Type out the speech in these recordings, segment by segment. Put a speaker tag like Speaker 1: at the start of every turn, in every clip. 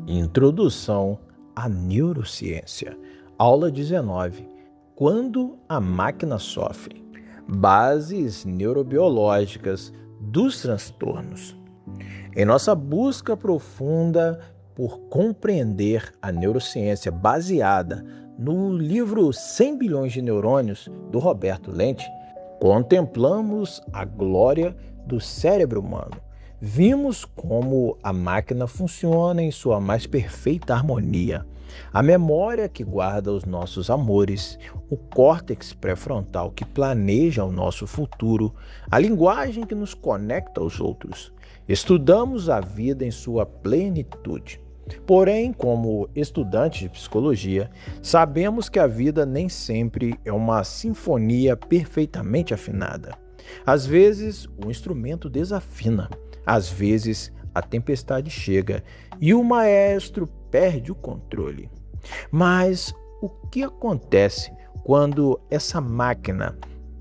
Speaker 1: Introdução à Neurociência. Aula 19. Quando a máquina sofre. Bases neurobiológicas dos transtornos. Em nossa busca profunda por compreender a neurociência baseada no livro 100 bilhões de neurônios, do Roberto Lente, contemplamos a glória do cérebro humano. Vimos como a máquina funciona em sua mais perfeita harmonia. A memória que guarda os nossos amores, o córtex pré-frontal que planeja o nosso futuro, a linguagem que nos conecta aos outros. Estudamos a vida em sua plenitude. Porém, como estudantes de psicologia, sabemos que a vida nem sempre é uma sinfonia perfeitamente afinada. Às vezes, o instrumento desafina. Às vezes, a tempestade chega e o maestro perde o controle. Mas o que acontece quando essa máquina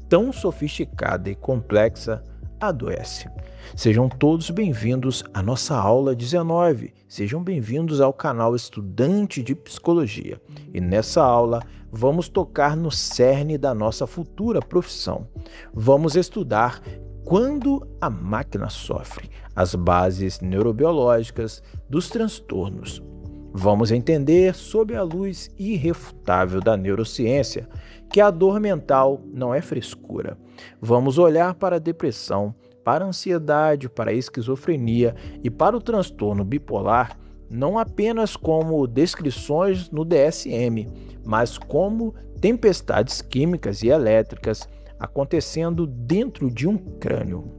Speaker 1: tão sofisticada e complexa adoece? Sejam todos bem-vindos à nossa aula 19. Sejam bem-vindos ao canal Estudante de Psicologia. E nessa aula, vamos tocar no cerne da nossa futura profissão. Vamos estudar quando a máquina sofre, as bases neurobiológicas dos transtornos. Vamos entender, sob a luz irrefutável da neurociência, que a dor mental não é frescura. Vamos olhar para a depressão, para a ansiedade, para a esquizofrenia e para o transtorno bipolar, não apenas como descrições no DSM, mas como tempestades químicas e elétricas acontecendo dentro de um crânio.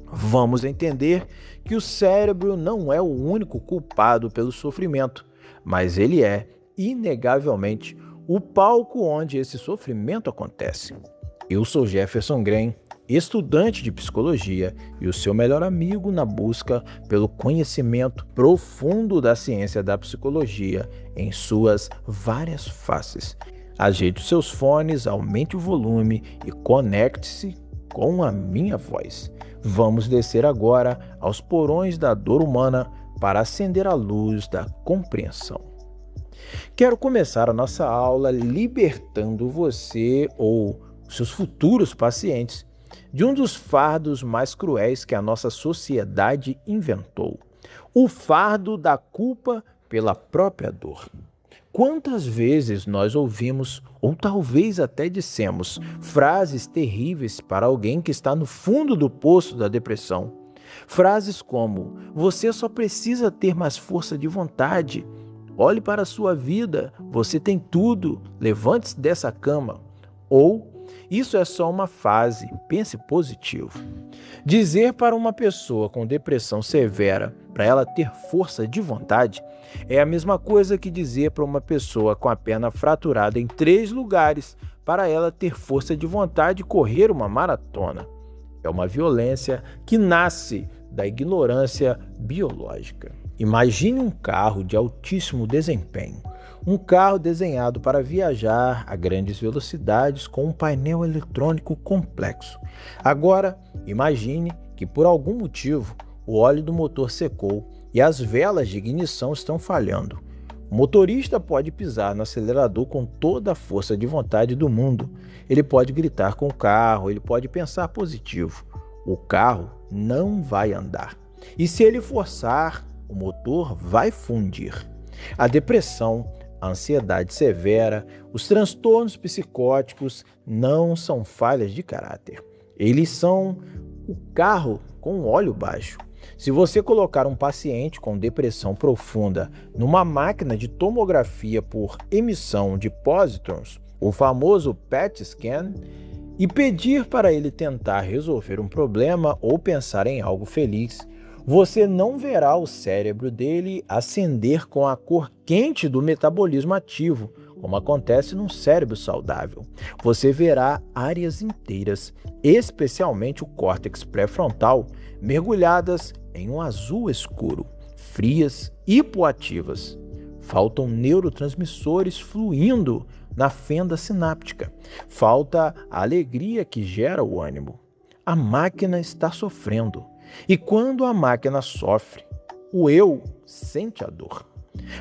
Speaker 1: Vamos entender que o cérebro não é o único culpado pelo sofrimento, mas ele é, inegavelmente, o palco onde esse sofrimento acontece. Eu sou Jefferson Green, estudante de psicologia e o seu melhor amigo na busca pelo conhecimento profundo da ciência da psicologia em suas várias faces. Ajeite os seus fones, aumente o volume e conecte-se com a minha voz. Vamos descer agora aos porões da dor humana para acender a luz da compreensão. Quero começar a nossa aula libertando você ou seus futuros pacientes de um dos fardos mais cruéis que a nossa sociedade inventou: o fardo da culpa pela própria dor. Quantas vezes nós ouvimos, ou talvez até dissemos, frases terríveis para alguém que está no fundo do poço da depressão? Frases como: você só precisa ter mais força de vontade. Olhe para a sua vida, você tem tudo, levante-se dessa cama. Ou: isso é só uma fase, pense positivo. Dizer para uma pessoa com depressão severa para ela ter força de vontade é a mesma coisa que dizer para uma pessoa com a perna fraturada em 3 lugares para ela ter força de vontade de correr uma maratona. É uma violência que nasce da ignorância biológica. Imagine um carro de altíssimo desempenho. Um carro desenhado para viajar a grandes velocidades com um painel eletrônico complexo. Agora, imagine que por algum motivo o óleo do motor secou e as velas de ignição estão falhando. O motorista pode pisar no acelerador com toda a força de vontade do mundo. Ele pode gritar com o carro, ele pode pensar positivo. O carro não vai andar. E se ele forçar, o motor vai fundir. A depressão, a ansiedade severa, os transtornos psicóticos não são falhas de caráter. Eles são o carro com óleo baixo. Se você colocar um paciente com depressão profunda numa máquina de tomografia por emissão de pósitrons, o famoso PET scan, e pedir para ele tentar resolver um problema ou pensar em algo feliz, você não verá o cérebro dele acender com a cor quente do metabolismo ativo, como acontece num cérebro saudável. Você verá áreas inteiras, especialmente o córtex pré-frontal, mergulhadas em um azul escuro, frias, hipoativas. Faltam neurotransmissores fluindo na fenda sináptica. Falta a alegria que gera o ânimo. A máquina está sofrendo. E quando a máquina sofre, o eu sente a dor.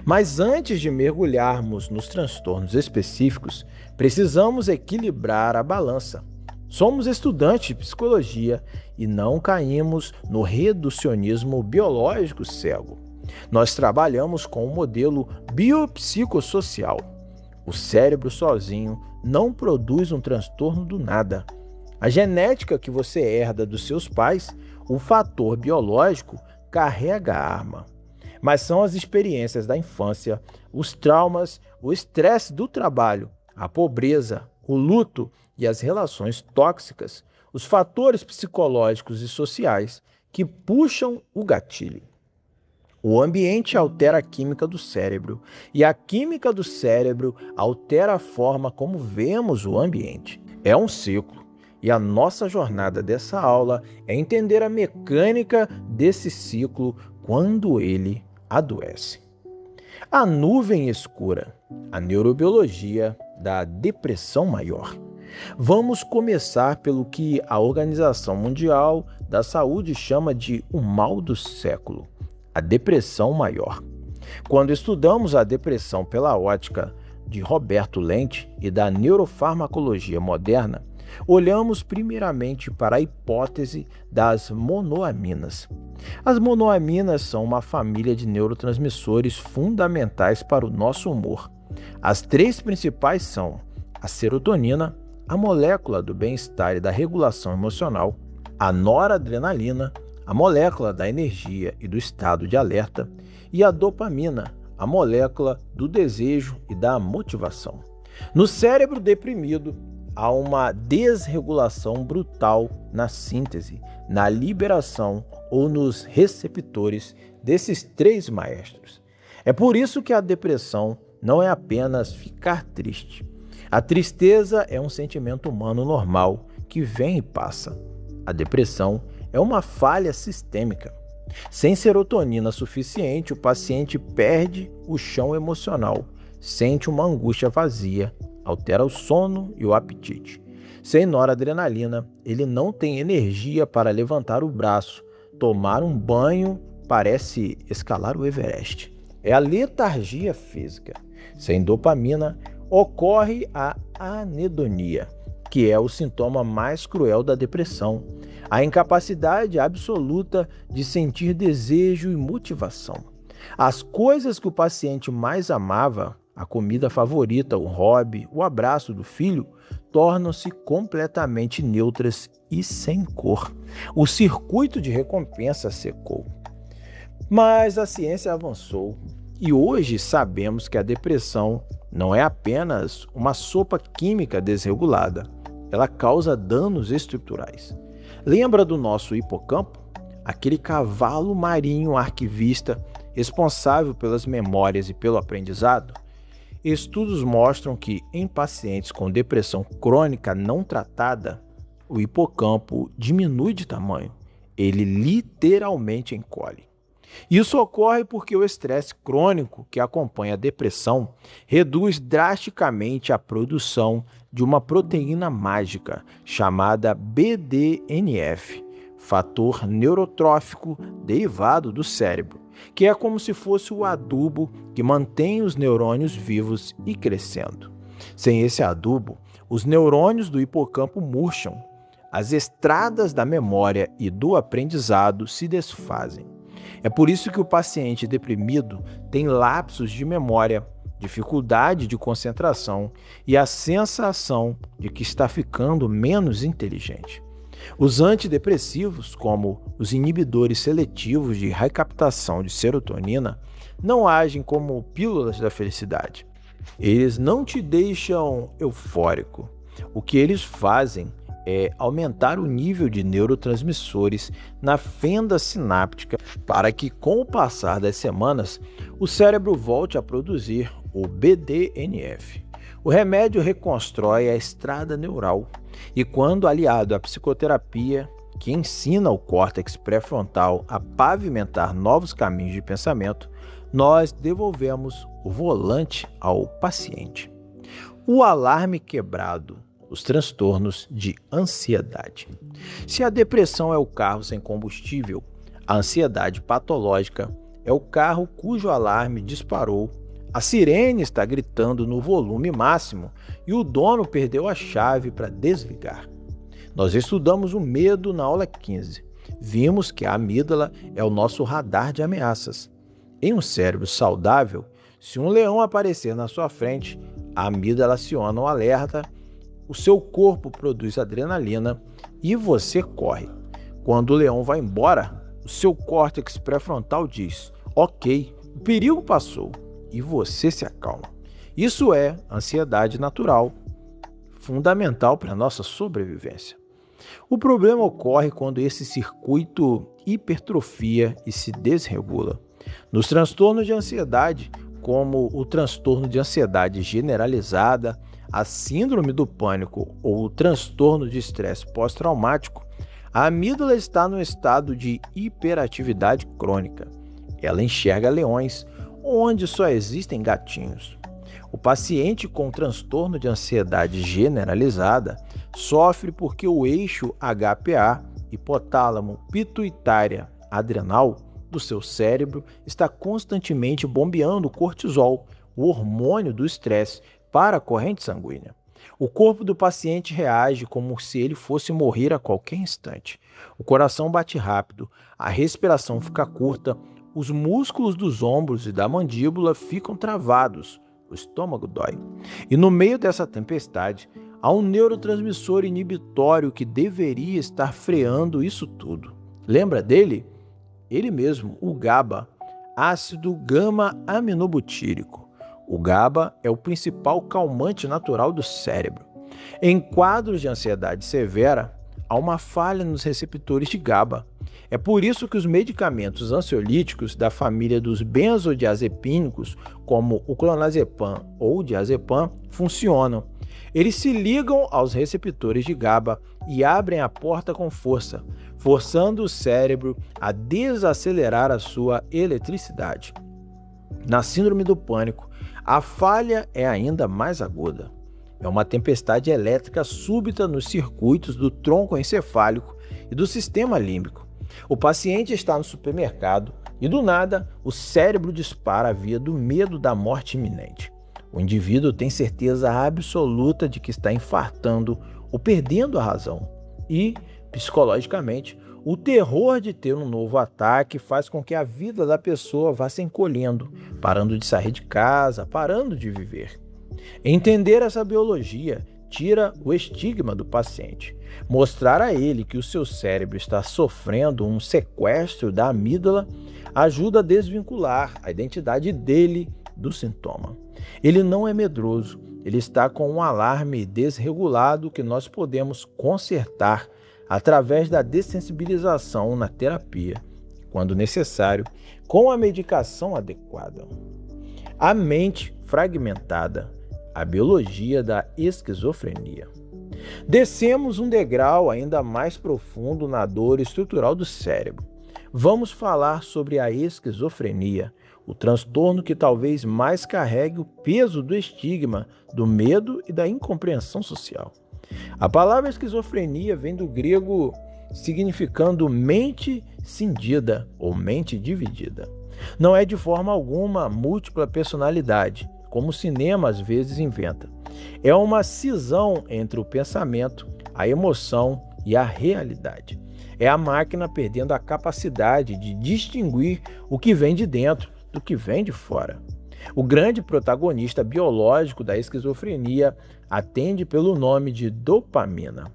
Speaker 1: Mas antes de mergulharmos nos transtornos específicos, precisamos equilibrar a balança. Somos estudantes de psicologia e não caímos no reducionismo biológico cego. Nós trabalhamos com um modelo biopsicossocial. O cérebro sozinho não produz um transtorno do nada. A genética que você herda dos seus pais, o fator biológico, carrega a arma. Mas são as experiências da infância, os traumas, o estresse do trabalho, a pobreza, o luto e as relações tóxicas, os fatores psicológicos e sociais que puxam o gatilho. O ambiente altera a química do cérebro e a química do cérebro altera a forma como vemos o ambiente. É um ciclo e a nossa jornada dessa aula é entender a mecânica desse ciclo quando ele adoece. A nuvem escura, a neurobiologia da depressão maior. Vamos começar pelo que a Organização Mundial da Saúde chama de o mal do século, a depressão maior. Quando estudamos a depressão pela ótica de Roberto Lente e da neurofarmacologia moderna, olhamos primeiramente para a hipótese das monoaminas. As monoaminas são uma família de neurotransmissores fundamentais para o nosso humor. As três principais são a serotonina, a molécula do bem-estar e da regulação emocional, a noradrenalina, a molécula da energia e do estado de alerta, e a dopamina, a molécula do desejo e da motivação. No cérebro deprimido, há uma desregulação brutal na síntese, na liberação ou nos receptores desses três maestros. É por isso que a depressão não é apenas ficar triste. A tristeza é um sentimento humano normal que vem e passa. A depressão é uma falha sistêmica. Sem serotonina suficiente, o paciente perde o chão emocional, sente uma angústia vazia, altera o sono e o apetite. Sem noradrenalina, ele não tem energia para levantar o braço, tomar um banho parece escalar o Everest. É a letargia física. Sem dopamina, ocorre a anedonia, que é o sintoma mais cruel da depressão, a incapacidade absoluta de sentir desejo e motivação. As coisas que o paciente mais amava, a comida favorita, o hobby, o abraço do filho, tornam-se completamente neutras e sem cor. O circuito de recompensa secou. Mas a ciência avançou e hoje sabemos que a depressão não é apenas uma sopa química desregulada, ela causa danos estruturais. Lembra do nosso hipocampo? Aquele cavalo marinho arquivista responsável pelas memórias e pelo aprendizado? Estudos mostram que em pacientes com depressão crônica não tratada, o hipocampo diminui de tamanho, ele literalmente encolhe. Isso ocorre porque o estresse crônico que acompanha a depressão reduz drasticamente a produção de uma proteína mágica chamada BDNF, fator neurotrófico derivado do cérebro, que é como se fosse o adubo que mantém os neurônios vivos e crescendo. Sem esse adubo, os neurônios do hipocampo murcham, as estradas da memória e do aprendizado se desfazem. É por isso que o paciente deprimido tem lapsos de memória, dificuldade de concentração e a sensação de que está ficando menos inteligente. Os antidepressivos, como os inibidores seletivos de recaptação de serotonina, não agem como pílulas da felicidade. Eles não te deixam eufórico. O que eles fazem é aumentar o nível de neurotransmissores na fenda sináptica para que, com o passar das semanas, o cérebro volte a produzir o BDNF. O remédio reconstrói a estrada neural e, quando aliado à psicoterapia, que ensina o córtex pré-frontal a pavimentar novos caminhos de pensamento, nós devolvemos o volante ao paciente. O alarme quebrado. Os transtornos de ansiedade. Se a depressão é o carro sem combustível, a ansiedade patológica é o carro cujo alarme disparou, a sirene está gritando no volume máximo e o dono perdeu a chave para desligar. Nós estudamos o medo na aula 15. Vimos que a amígdala é o nosso radar de ameaças. Em um cérebro saudável, se um leão aparecer na sua frente, a amígdala aciona o alerta, o seu corpo produz adrenalina e você corre. Quando o leão vai embora, o seu córtex pré-frontal diz: ok, o perigo passou, e você se acalma. Isso é ansiedade natural, fundamental para a nossa sobrevivência. O problema ocorre quando esse circuito hipertrofia e se desregula. Nos transtornos de ansiedade, como o transtorno de ansiedade generalizada, a síndrome do pânico ou o transtorno de estresse pós-traumático, a amígdala está no estado de hiperatividade crônica. Ela enxerga leões onde só existem gatinhos. O paciente com transtorno de ansiedade generalizada sofre porque o eixo HPA, hipotálamo pituitária adrenal, do seu cérebro está constantemente bombeando cortisol, o hormônio do estresse, para a corrente sanguínea. O corpo do paciente reage como se ele fosse morrer a qualquer instante. O coração bate rápido, a respiração fica curta, os músculos dos ombros e da mandíbula ficam travados, o estômago dói. E no meio dessa tempestade, há um neurotransmissor inibitório que deveria estar freando isso tudo. Lembra dele? Ele mesmo, o GABA, ácido gama-aminobutírico. O GABA é o principal calmante natural do cérebro. Em quadros de ansiedade severa, há uma falha nos receptores de GABA. É por isso que os medicamentos ansiolíticos da família dos benzodiazepínicos, como o clonazepam ou o diazepam, funcionam. Eles se ligam aos receptores de GABA e abrem a porta com força, forçando o cérebro a desacelerar a sua eletricidade. Na síndrome do pânico, a falha é ainda mais aguda. É uma tempestade elétrica súbita nos circuitos do tronco encefálico e do sistema límbico. O paciente está no supermercado e, do nada, o cérebro dispara a via do medo da morte iminente. O indivíduo tem certeza absoluta de que está infartando ou perdendo a razão. E, psicologicamente, o terror de ter um novo ataque faz com que a vida da pessoa vá se encolhendo, parando de sair de casa, parando de viver. Entender essa biologia tira o estigma do paciente. Mostrar a ele que o seu cérebro está sofrendo um sequestro da amígdala ajuda a desvincular a identidade dele do sintoma. Ele não é medroso, ele está com um alarme desregulado que nós podemos consertar através da dessensibilização na terapia, quando necessário, com a medicação adequada. A mente fragmentada, a biologia da esquizofrenia. Descemos um degrau ainda mais profundo na dor estrutural do cérebro. Vamos falar sobre a esquizofrenia, o transtorno que talvez mais carregue o peso do estigma, do medo e da incompreensão social. A palavra esquizofrenia vem do grego significando mente cindida ou mente dividida. Não é de forma alguma múltipla personalidade, como o cinema às vezes inventa. É uma cisão entre o pensamento, a emoção e a realidade. É a máquina perdendo a capacidade de distinguir o que vem de dentro do que vem de fora. O grande protagonista biológico da esquizofrenia atende pelo nome de dopamina.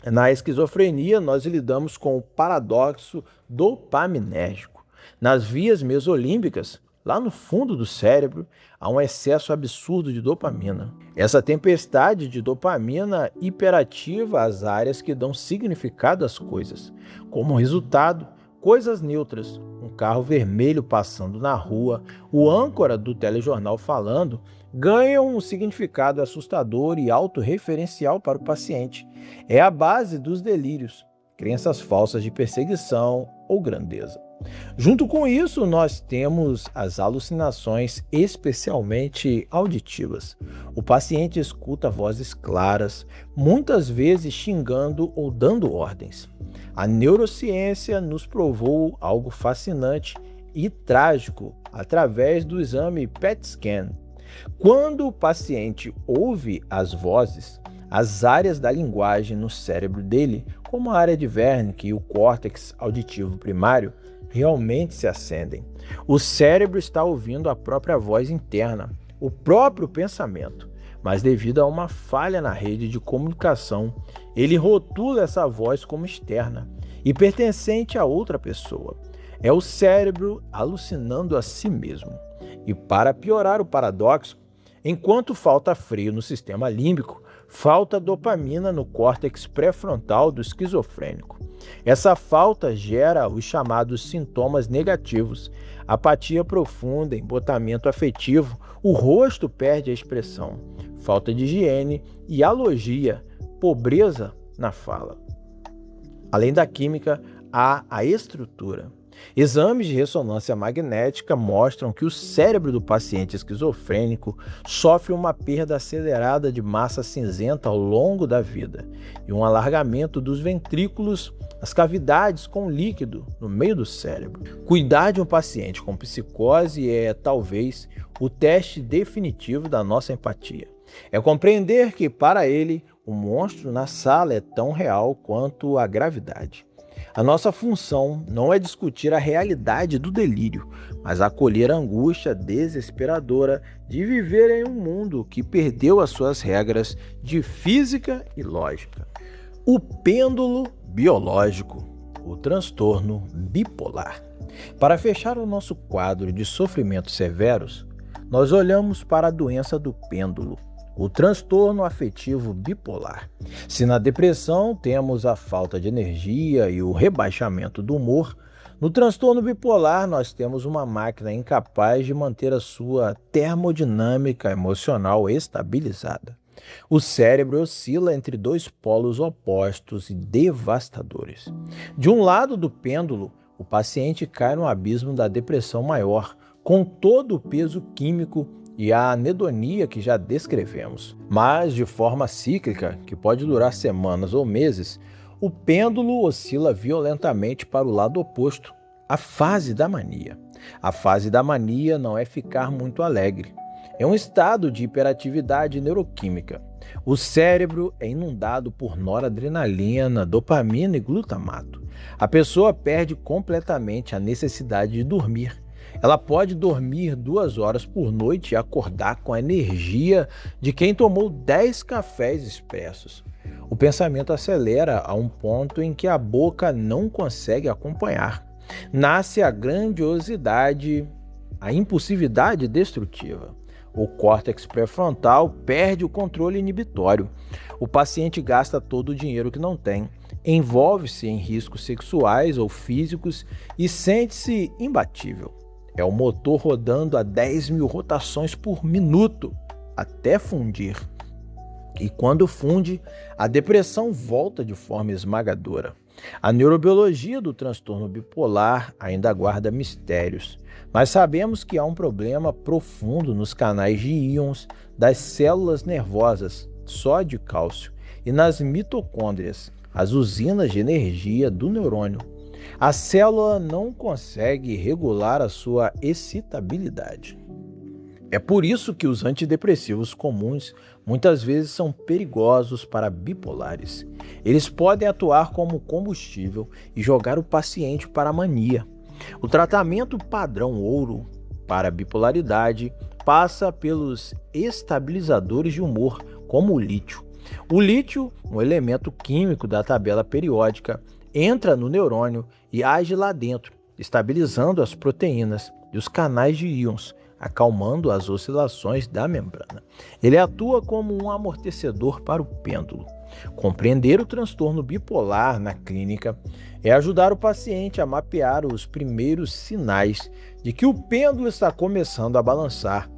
Speaker 1: Na esquizofrenia, nós lidamos com o paradoxo dopaminérgico. Nas vias mesolímbicas, lá no fundo do cérebro, há um excesso absurdo de dopamina. Essa tempestade de dopamina hiperativa as áreas que dão significado às coisas. Como resultado, coisas neutras, um carro vermelho passando na rua, o âncora do telejornal falando, ganham um significado assustador e autorreferencial para o paciente. É a base dos delírios, crenças falsas de perseguição ou grandeza. Junto com isso, nós temos as alucinações, especialmente auditivas. O paciente escuta vozes claras, muitas vezes xingando ou dando ordens. A neurociência nos provou algo fascinante e trágico através do exame PET scan. Quando o paciente ouve as vozes, as áreas da linguagem no cérebro dele, como a área de Wernicke e o córtex auditivo primário, realmente se acendem. O cérebro está ouvindo a própria voz interna, o próprio pensamento, mas devido a uma falha na rede de comunicação, ele rotula essa voz como externa e pertencente a outra pessoa. É o cérebro alucinando a si mesmo. E para piorar o paradoxo, enquanto falta freio no sistema límbico, falta dopamina no córtex pré-frontal do esquizofrênico. Essa falta gera os chamados sintomas negativos: apatia profunda, embotamento afetivo, o rosto perde a expressão, falta de higiene e alogia, pobreza na fala. Além da química, há a estrutura. Exames de ressonância magnética mostram que o cérebro do paciente esquizofrênico sofre uma perda acelerada de massa cinzenta ao longo da vida e um alargamento dos ventrículos, as cavidades com líquido no meio do cérebro. Cuidar de um paciente com psicose é, talvez, o teste definitivo da nossa empatia. É compreender que, para ele, o monstro na sala é tão real quanto a gravidade. A nossa função não é discutir a realidade do delírio, mas acolher a angústia desesperadora de viver em um mundo que perdeu as suas regras de física e lógica. O pêndulo biológico, o transtorno bipolar. Para fechar o nosso quadro de sofrimentos severos, nós olhamos para a doença do pêndulo, o transtorno afetivo bipolar. Se na depressão temos a falta de energia e o rebaixamento do humor, no transtorno bipolar nós temos uma máquina incapaz de manter a sua termodinâmica emocional estabilizada. O cérebro oscila entre dois polos opostos e devastadores. De um lado do pêndulo, o paciente cai no abismo da depressão maior, com todo o peso químico e a anedonia que já descrevemos. Mas, de forma cíclica, que pode durar semanas ou meses, o pêndulo oscila violentamente para o lado oposto, a fase da mania. A fase da mania não é ficar muito alegre. É um estado de hiperatividade neuroquímica. O cérebro é inundado por noradrenalina, dopamina e glutamato. A pessoa perde completamente a necessidade de dormir. Ela pode dormir 2 horas por noite e acordar com a energia de quem tomou 10 cafés expressos. O pensamento acelera a um ponto em que a boca não consegue acompanhar. Nasce a grandiosidade, a impulsividade destrutiva. O córtex pré-frontal perde o controle inibitório. O paciente gasta todo o dinheiro que não tem, envolve-se em riscos sexuais ou físicos e sente-se imbatível. É o motor rodando a 10.000 rotações por minuto, até fundir. E quando funde, a depressão volta de forma esmagadora. A neurobiologia do transtorno bipolar ainda guarda mistérios, mas sabemos que há um problema profundo nos canais de íons das células nervosas, sódio e cálcio, e nas mitocôndrias, as usinas de energia do neurônio. A célula não consegue regular a sua excitabilidade. É por isso que os antidepressivos comuns muitas vezes são perigosos para bipolares. Eles podem atuar como combustível e jogar o paciente para a mania. O tratamento padrão ouro para a bipolaridade passa pelos estabilizadores de humor, como o lítio. O lítio, um elemento químico da tabela periódica, entra no neurônio e age lá dentro, estabilizando as proteínas e os canais de íons, acalmando as oscilações da membrana. Ele atua como um amortecedor para o pêndulo. Compreender o transtorno bipolar na clínica é ajudar o paciente a mapear os primeiros sinais de que o pêndulo está começando a balançar,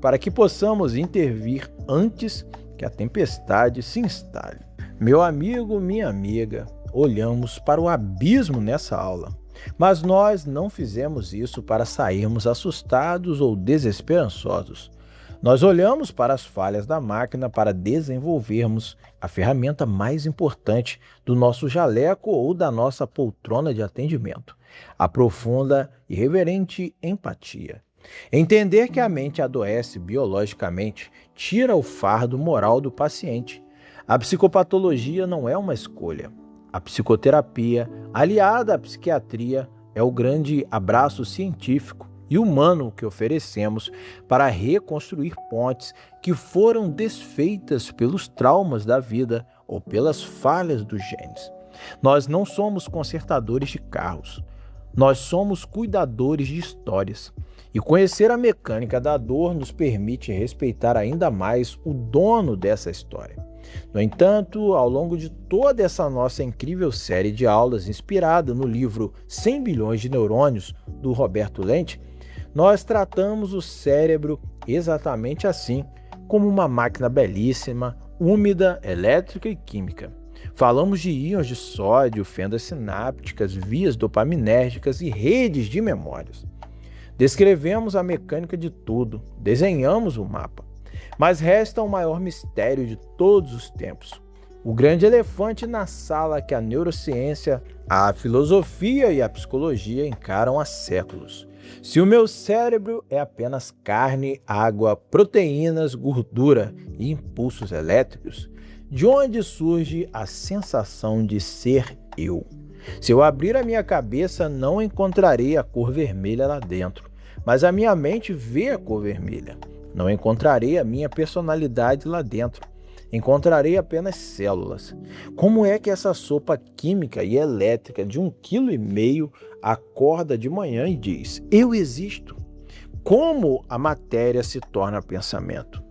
Speaker 1: para que possamos intervir antes que a tempestade se instale. Meu amigo, minha amiga, olhamos para o abismo nessa aula, mas nós não fizemos isso para sairmos assustados ou desesperançosos. Nós olhamos para as falhas da máquina para desenvolvermos a ferramenta mais importante do nosso jaleco ou da nossa poltrona de atendimento. a profunda e reverente empatia. Entender que a mente adoece biologicamente tira o fardo moral do paciente. A psicopatologia não é uma escolha. A psicoterapia, aliada à psiquiatria, é o grande abraço científico e humano que oferecemos para reconstruir pontes que foram desfeitas pelos traumas da vida ou pelas falhas dos genes. Nós não somos consertadores de carros, nós somos cuidadores de histórias. E conhecer a mecânica da dor nos permite respeitar ainda mais o dono dessa história. No entanto, ao longo de toda essa nossa incrível série de aulas inspirada no livro 100 bilhões de neurônios, do Roberto Lente, nós tratamos o cérebro exatamente assim, como uma máquina belíssima, úmida, elétrica e química. Falamos de íons de sódio, fendas sinápticas, vias dopaminérgicas e redes de memórias. Descrevemos a mecânica de tudo, desenhamos o mapa. Mas resta o maior mistério de todos os tempos. O grande elefante na sala que a neurociência, a filosofia e a psicologia encaram há séculos. Se o meu cérebro é apenas carne, água, proteínas, gordura e impulsos elétricos, de onde surge a sensação de ser eu? Se eu abrir a minha cabeça, não encontrarei a cor vermelha lá dentro, mas a minha mente vê a cor vermelha. Não encontrarei a minha personalidade lá dentro. Encontrarei apenas células. Como é que essa sopa química e elétrica de 1,5 kg acorda de manhã e diz: eu existo? Como a matéria se torna pensamento?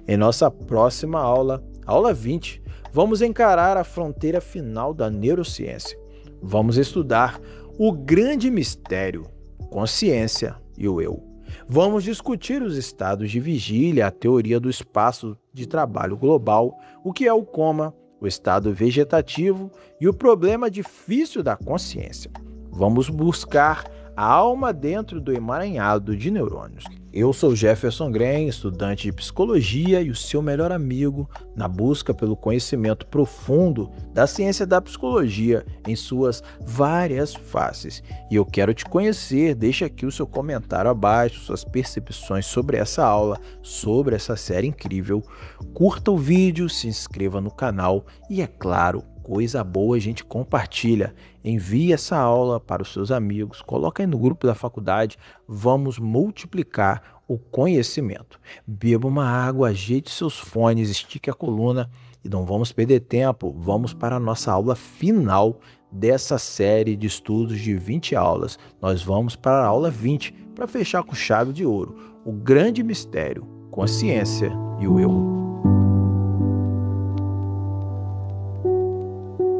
Speaker 1: Em nossa próxima aula, aula 20, vamos encarar a fronteira final da neurociência. Vamos estudar o grande mistério, consciência e o eu. Vamos discutir os estados de vigília, a teoria do espaço de trabalho global, o que é o coma, o estado vegetativo e o problema difícil da consciência. Vamos buscar a alma dentro do emaranhado de neurônios. Eu sou Jefferson Green, estudante de psicologia e o seu melhor amigo na busca pelo conhecimento profundo da ciência da psicologia em suas várias faces. E eu quero te conhecer, deixa aqui o seu comentário abaixo, suas percepções sobre essa aula, sobre essa série incrível. Curta o vídeo, se inscreva no canal e, é claro, coisa boa a gente compartilha. Envie essa aula para os seus amigos, coloca aí no grupo da faculdade, vamos multiplicar o conhecimento. Beba uma água, ajeite seus fones, estique a coluna e não vamos perder tempo, vamos para a nossa aula final dessa série de estudos de 20 aulas. Nós vamos para a aula 20 para fechar com chave de ouro, o grande mistério, consciência e o eu.